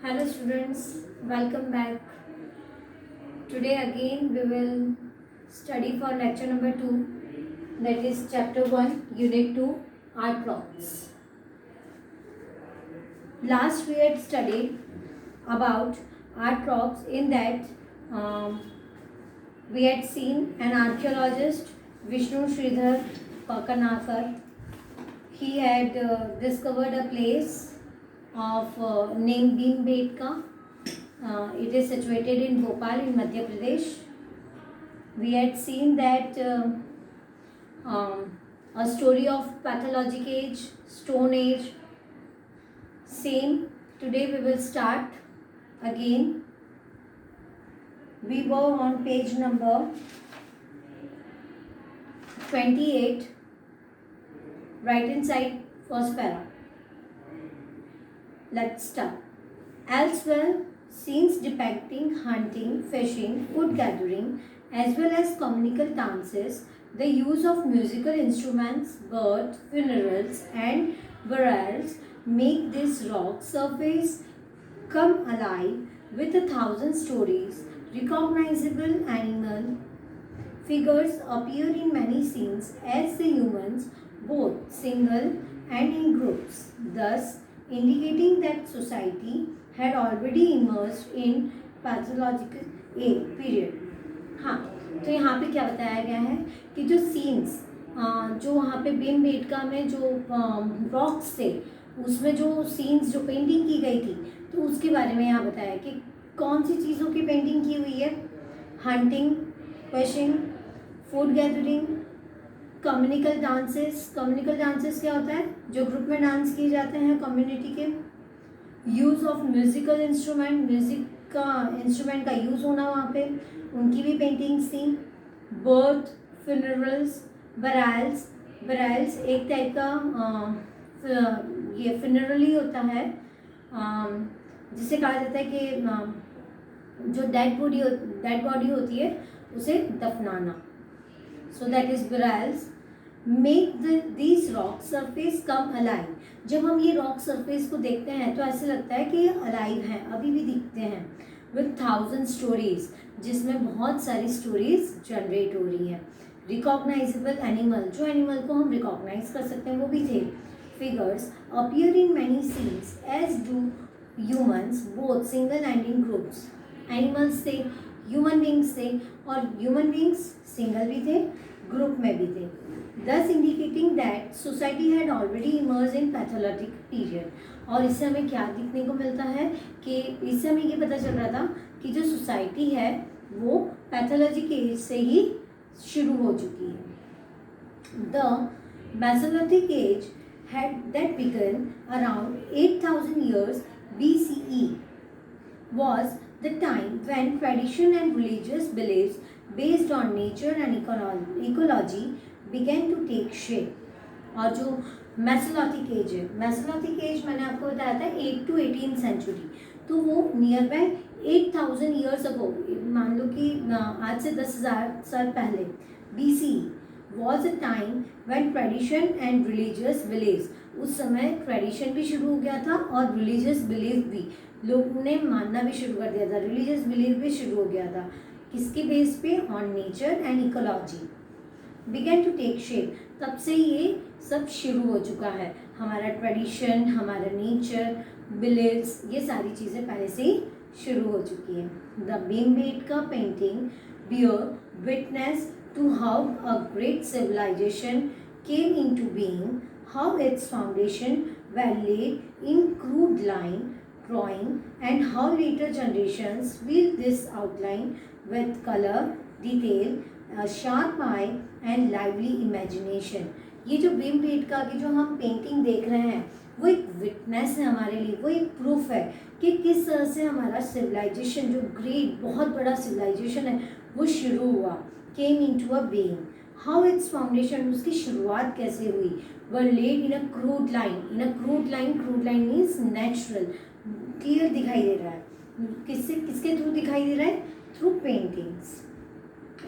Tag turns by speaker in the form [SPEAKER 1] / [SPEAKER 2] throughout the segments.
[SPEAKER 1] Hello students, welcome back. Today again we will study for lecture number 2, that is chapter 1 unit 2 art blocks. Last we had studied about art blocks. In that we had seen an archaeologist, Vishnu Sridhar Pakanakar. He had discovered a place of named Bhimbetka. It is situated in Bhopal in Madhya Pradesh. We had seen that a story of pathologic age, stone age, same. Today we will start again. We were on page number 28, right inside first para. Let's start. Elsewhere, scenes depicting hunting, fishing, food gathering, as well as communal dances, the use of musical instruments, birth, funerals, and burials make this rock surface come alive with 1,000 stories. Recognizable animal figures appear in many scenes as the humans, both single and in groups, thus indicating that society had already emerged in pathological period. हाँ, तो यहाँ पे क्या बताया गया है कि जो सीन्स जो वहाँ पे भीमबेटका में जो रॉक्स थे उसमें जो सीन्स जो पेंटिंग की गई थी तो उसके बारे में यहाँ बताया कि कौन सी चीज़ों की पेंटिंग की हुई है। Hunting, fishing, food gathering, communal dances क्या होता है? जो ग्रुप में डांस किए जाते हैं कम्युनिटी के। Use of musical instrument, music का इंस्ट्रूमेंट का यूज़ होना वहाँ पे, उनकी भी पेंटिंग्स थी। बर्थ, फ्यूनरल्स, बराइल्स एक टाइप का ये फ्यूनरल ही होता है, जिसे कहा जाता है कि जो डेड बॉडी होती है उसे दफनाना। So that is burials. Make these rock surface come alive. जब हम ये रॉक सरफेस को देखते हैं तो ऐसे लगता है कि ये अलाइव हैं, अभी भी दिखते हैं। विथ 1,000 स्टोरीज, जिसमें बहुत सारी स्टोरीज जनरेट हो रही हैं। रिकॉग्नाइजेबल एनिमल, जो एनिमल को हम रिकॉग्नाइज कर सकते हैं वो भी थे। Figures appear in many scenes as do humans, both single and in groups. Animals थे, ह्यूमन बींग्स थे, और ह्यूमन बींग्स सिंगल भी थे, ग्रुप में भी थे। thus indicating that society had already emerged in pathologic period. और इससे हमें क्या दिखने को मिलता है कि इससे हमें ये पता चल रहा था कि जो सोसाइटी है वो पैथोलॉजिक एज से ही शुरू हो चुकी है। The Mesolithic as had that begun around 8,000 years BCE was the time when tradition and religious beliefs based on nature and ecology began to take shape. और जो मेसोलिथिक एज है, मेसोलिथिक एज मैंने आपको बताया था 8 to 18 सेंचुरी, तो वो near by 8,000 years ago, मान लो कि आज से 10,000 साल पहले, BC was a time when tradition and religious beliefs, उस समय ट्रेडिशन भी शुरू हो गया था और रिलीजियस बिलीफ भी, लोगों ने मानना भी शुरू कर दिया था, रिलीजियस बिलीफ भी शुरू हो गया था। किसके बेस पे? On nature and ecology. Begin to take shape, तब से ये सब शुरू हो चुका है। हमारा ट्रेडिशन, हमारा नेचर, बिलीव्स, ये सारी चीज़ें पहले से ही शुरू हो चुकी है। The Bhimbetka painting bear witness to how a great civilization came into being, how its foundation were laid in crude line drawing, and how later generations filled this outline with color, detail, a sharp eye and lively imagination. ये जो भीमबेटका की जो हम painting देख रहे हैं वो एक विटनेस है हमारे लिए, वो एक प्रूफ है कि किस तरह से हमारा सिविलाइजेशन, जो ग्रेट बहुत बड़ा सिविलाइजेशन है, वो शुरू हुआ। came into a being, how its foundation, उसकी शुरुआत कैसे हुई, were laid in a crude line means natural, clear दिखाई दे रहा है। किसके थ्रू दिखाई दे रहा है? Through paintings.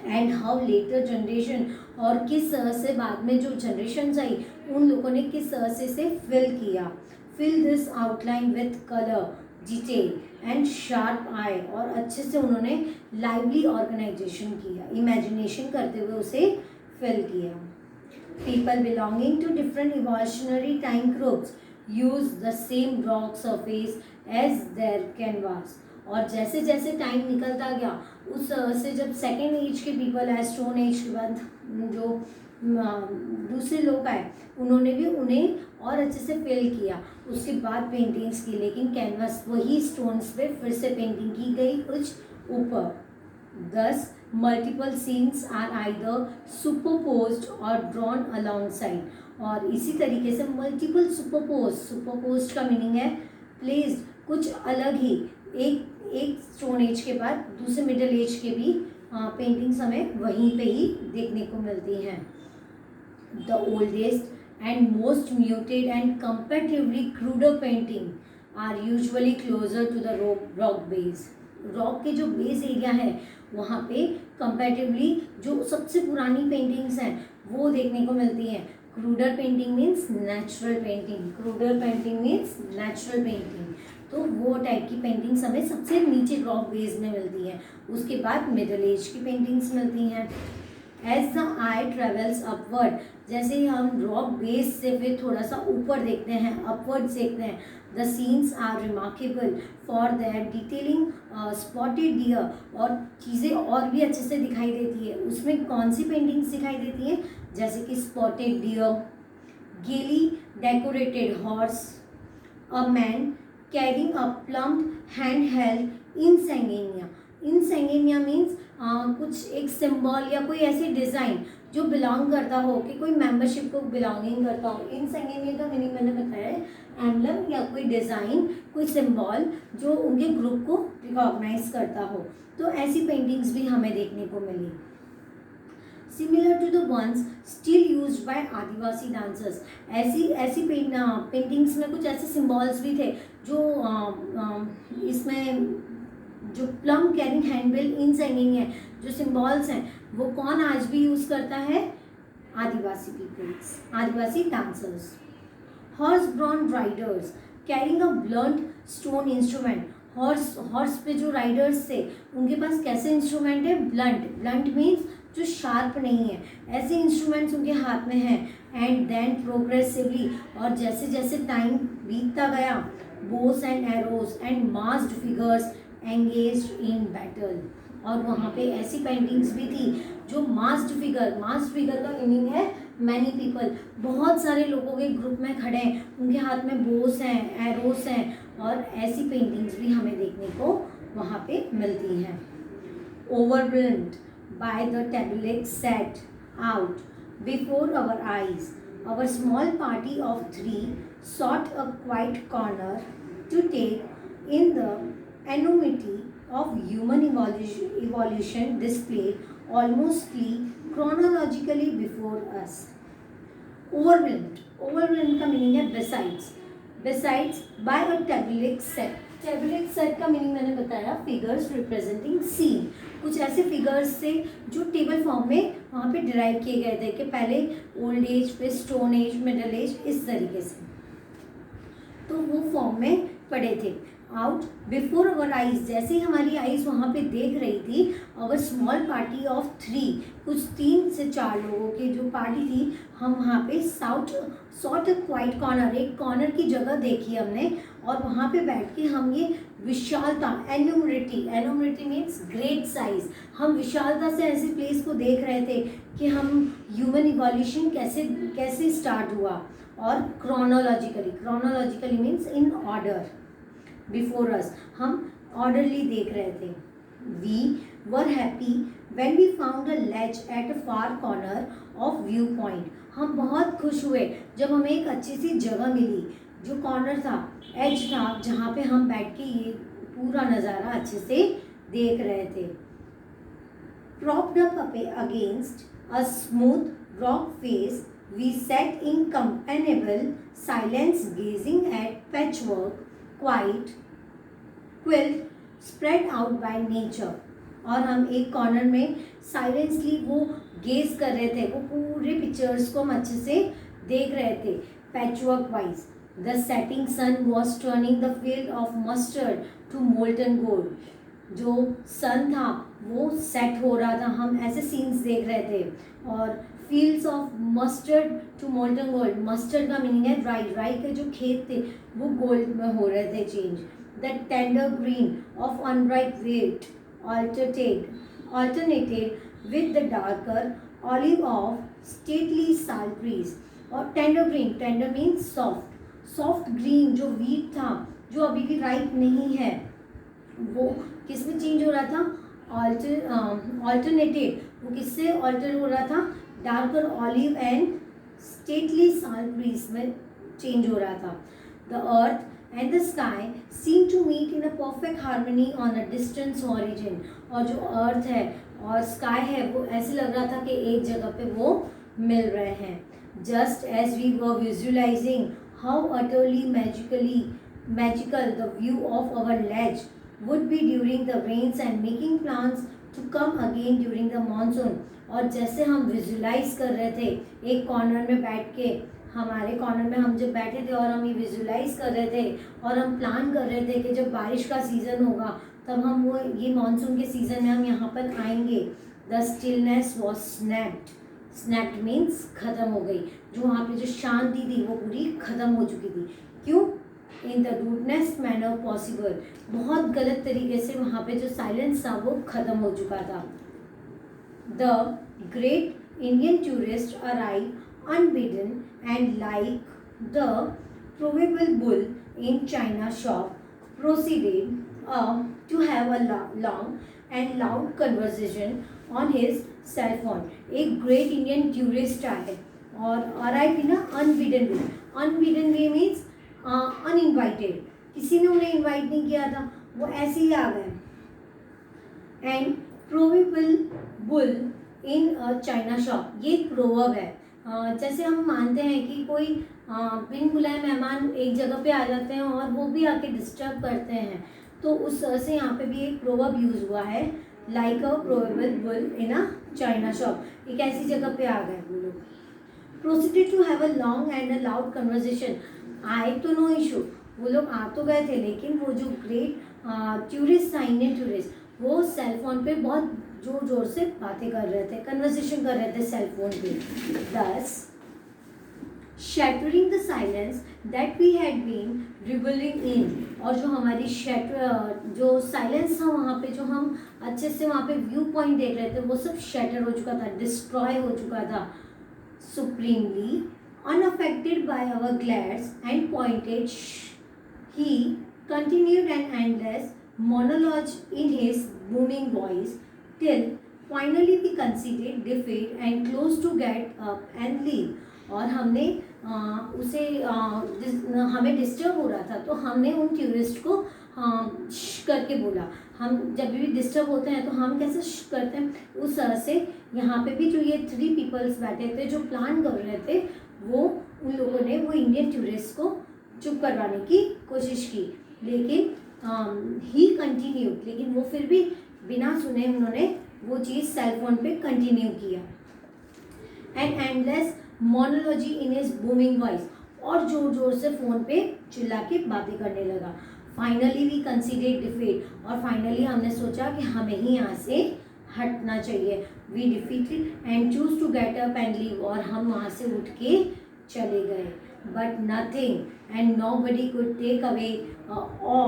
[SPEAKER 1] And how later generation, और किस तरह से बाद में जो जनरेशन आई उन लोगों ने किस तरह से इसे फिल किया। Fill this outline with colour, detail and sharp eye, और अच्छे से उन्होंने लाइवली ऑर्गेनाइजेशन किया, इमेजिनेशन करते हुए उसे फिल किया. People belonging to different evolutionary time groups use the same rock surface as their canvas. और जैसे जैसे टाइम निकलता गया उस से जब सेकेंड एज के पीपल आए, स्टोन एज के बाद जो दूसरे लोग आए, उन्होंने भी उन्हें और अच्छे से फिल किया, उसके बाद पेंटिंग्स की. लेकिन कैनवास वही स्टोन्स पे फिर से पेंटिंग की गई कुछ ऊपर. Thus, multiple scenes are either superposed or drawn alongside. और इसी तरीके से multiple superposed का मीनिंग है प्लेस्ड, कुछ अलग ही, एक स्टोन एज के बाद दूसरे मिडल एज के भी पेंटिंग्स हमें वहीं पे ही देखने को मिलती हैं. The oldest and most muted and comparatively cruder painting are usually closer to the rock base. Rock के जो बेस एरिया है वहाँ पे कंपैरेटिवली जो सबसे पुरानी पेंटिंग्स हैं वो देखने को मिलती हैं. Cruder painting means natural painting, cruder painting means natural painting. तो वो टाइप की पेंटिंग्स हमें सबसे नीचे रॉक बेस में मिलती हैं. उसके बाद मिडल एज की पेंटिंग्स मिलती हैं. As the eye travels upward, जैसे ही हम रॉक बेस से फिर थोड़ा सा ऊपर देखते हैं, अपवर्ड देखते हैं, the scenes are remarkable for that detailing. Spotted deer, और चीज़ें और भी अच्छे से दिखाई देती है. उसमें कौन सी पेंटिंग्स दिखाई देती हैं, जैसे कि spotted deer, gaily decorated horse, a man carrying a plumed hand held insignia. Insignia means कुछ एक सिंबल या कोई ऐसी डिज़ाइन जो बिलोंग करता हो, कि कोई मेंबरशिप को बिलोंगिंग करता हो. इंसेंगेनिया का मीनिंग मैंने बताया है, एम्बलम या कोई डिज़ाइन, कोई सिंबल जो उनके ग्रुप को रिकॉग्नाइज करता हो. तो ऐसी पेंटिंग्स भी हमें देखने को मिली. Similar to the ones still used by adivasi dancers. ऐसी पेंटिंग्स में कुछ ऐसे सिंबल्स भी थे जो इसमें जो प्लम कैरिंग हैंडबिल इंसेंगिंग है, जो सिंबल्स हैं वो कौन आज भी यूज़ करता है, adivasi peoples, adivasi dancers. Horse borne riders carrying a blunt stone instrument. Horse पे जो राइडर्स थे उनके पास कैसे इंस्ट्रूमेंट है, ब्लंट मीन्स जो शार्प नहीं है, ऐसे इंस्ट्रूमेंट्स उनके हाथ में हैं. एंड देन प्रोग्रेसिवली, और जैसे जैसे टाइम बीतता गया, Bose and arrows and massed figures engaged in battle. और वहाँ पे ऐसी पेंटिंग्स भी थी जो मास्ड फिगर का मीनिंग है मैनी पीपल, बहुत सारे लोगों के ग्रुप में खड़े हैं, उनके हाथ में बोस हैं, एरोस हैं, और ऐसी पेंटिंग्स भी हमें देखने को वहाँ पे मिलती हैं. Overwhelmed by the tableaux set out before our eyes, our small party of 3 sought a quiet corner to take in the enormity of human evolution displayed almostly chronologically before us. Overwhelmed का meaning है besides by a tableaux set. tableaux set का meaning मैंने बताया, figures representing scene. कुछ ऐसे figures थे जो table form में वहाँ पे डिराइव किए गए थे, कि पहले ओल्ड एज पे स्टोन एज, मिडल एज, इस तरीके से, तो वो फॉर्म में पड़े थे. आउट बिफोर अवर आइज, जैसे ही हमारी आइज वहाँ पे देख रही थी, अवर स्मॉल पार्टी ऑफ 3, कुछ 3 से 4 लोगों की जो पार्टी थी, हम वहाँ पे सॉट क्वाइट कॉर्नर, एक कॉर्नर की जगह देखी हमने, और वहाँ पे बैठ के हम ये विशालता, एनोमिटी मीन्स ग्रेट साइज, हम विशालता से ऐसे प्लेस को देख रहे थे कि हम ह्यूमन इवोल्यूशन कैसे स्टार्ट हुआ. और chronologically means in order. Before us, हम ऑर्डरली देख रहे थे. We were happy when we found a ledge at a far corner of view point. हम बहुत खुश हुए जब हमें एक अच्छी सी जगह मिली, जो कॉर्नर था, एज था, जहाँ पे हम बैठ के ये पूरा नज़ारा अच्छे से देख रहे थे. propped up against a smooth rock face, we sat in companionable silence gazing at patchwork quilt spread out by nature. और हम एक कॉर्नर में साइलेंसली वो गेज कर रहे थे, वो पूरे पिक्चर्स को हम अच्छे से देख रहे थे. Patchwork wise, The setting sun was turning the field of mustard to molten gold. जो सन था वो सेट हो रहा था, हम ऐसे सीन्स देख रहे थे. और fields of mustard to molten gold, mustard का मीनिंग है राई, राई के जो खेत थे वो गोल्ड में हो रहे थे change. The tender green of unripe wheat alternated with the darker olive of stately sal trees. और tender green, tender means soft, soft green जो वीट था जो अभी भी राइप नहीं है वो किस में चेंज हो रहा था, ऑल्टरनेटेड, वो किससे ऑल्टर हो रहा था, darker olive and stately sal trees में चेंज हो रहा था. The earth and the sky seem to meet in a perfect harmony on a distance origin. और जो अर्थ है और स्काई है वो ऐसे लग रहा था कि एक जगह पे वो मिल रहे हैं. Just as we were visualizing how utterly magical the view of our ledge would be during the rains and making plans to come again during the monsoon. और जैसे हम विजुलाइज कर रहे थे एक कॉर्नर में बैठ के, हमारे कॉर्नर में हम जब बैठे थे और हम ये विजुलाइज कर रहे थे और हम प्लान कर रहे थे कि जब बारिश का सीज़न होगा तब हम वो ये मानसून के सीज़न में हम यहाँ पर आएंगे. The stillness was snapped, snapped means ख़त्म हो गई. जो वहाँ पे जो शांति थी वो पूरी ख़त्म हो चुकी थी. क्यों? इन द रूडनेस्ट मैनर पॉसिबल, बहुत गलत तरीके से वहाँ पे जो साइलेंस था वो ख़त्म हो चुका था. The great Indian tourist arrive unbidden and like the proverbial bull in china shop proceeded to have a long and loud conversation on his cell phone. एक ग्रेट इंडियन टूरिस्ट आए और arrive in unbidden way. Unbidden way means uninvited, किसी ने उन्हें invite नहीं किया था, वो ऐसे ही आ गए. And provable bull in china shop, ये प्रोवर्ब है. जैसे हम मानते हैं कि कोई बिन बुलाए मेहमान एक जगह पे आ जाते हैं और वो भी आके डिस्टर्ब करते हैं, तो उस से यहाँ पे भी एक प्रोवर्ब यूज़ हुआ है, like a proverbial bull in a china shop. एक ऐसी जगह पे आ गए वो लोग. Proceeded to have a long and a loud conversation, आए तो नो इशू, वो लोग आ तो गए थे, लेकिन वो जो ग्रेट टूरिस्ट था, इंडियन टूरिस्ट, वो सेल फोन पे बहुत जोर जोर से बातें कर रहे थे, कन्वर्सेशन कर रहे थे सेल फोन पे. दस shattering the silence that we had been reveling in. और जो हमारी जो साइलेंस था वहाँ पे, जो हम अच्छे से वहाँ पे व्यू पॉइंट देख रहे थे, वो सब शैटर हो चुका था, डिस्ट्रॉय हो चुका था. Supremely unaffected by our glares and pointage, he continued an endless monologue in his booming voice till finally we conceded defeat and close to get up and leave. और हमने हमें डिस्टर्ब हो रहा था तो हमने उन टूरिस्ट को करके बोला. हम जब भी डिस्टर्ब होते हैं तो हम कैसे करते हैं, उस तरह से यहाँ पे भी जो ये 3 पीपल्स बैठे थे जो प्लान कर रहे थे, वो उन लोगों ने वो इंडियन टूरिस्ट को चुप करवाने की कोशिश की. लेकिन ही कंटिन्यू, लेकिन वो फिर भी बिना सुने उन्होंने वो चीज़ सेल फोन पे कंटिन्यू किया. And endless monologue in his booming voice, और जोर जोर से फ़ोन पे चिल्ला के बातें करने लगा. फाइनली वी कंसीडर्ड डिफीट, और फाइनली हमने सोचा कि हमें ही यहाँ से हटना चाहिए. We defeated and choose to get up and leave, और हम वहाँ से उठ के चले गए. But nothing and nobody could take away all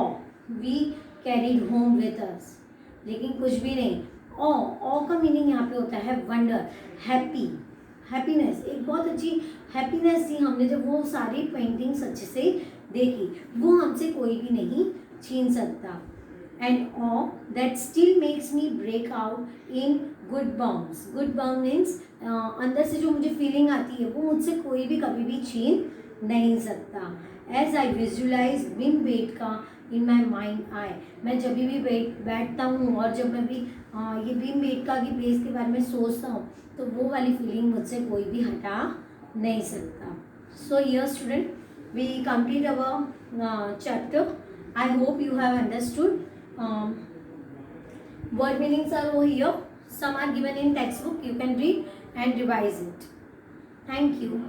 [SPEAKER 1] we carried home with us. लेकिन कुछ भी नहीं. ऑ का मीनिंग यहाँ पे होता है वंडर, हैप्पी, हैप्पीनेस. एक बहुत अच्छी हैप्पीनेस थी हमने जब वो सारी पेंटिंग्स अच्छे से देखी, वो हमसे कोई भी नहीं छीन सकता. And uh that still makes me break out in goose bumps. Goose bump means अंदर से जो मुझे फीलिंग आती है वो मुझसे कोई भी कभी भी छीन नहीं सकता. As I visualize Bhimbetka in my mind I, मैं जब भी बैठता हूँ और जब मैं भी ये भीम बेटका की प्लेस के बारे में सोचता हूँ तो वो वाली फीलिंग मुझसे कोई भी हटा नहीं सकता. So here student we complete our chapter. I hope you have understood. word meanings are over here. Some are given in textbook. You can read and revise it. Thank you.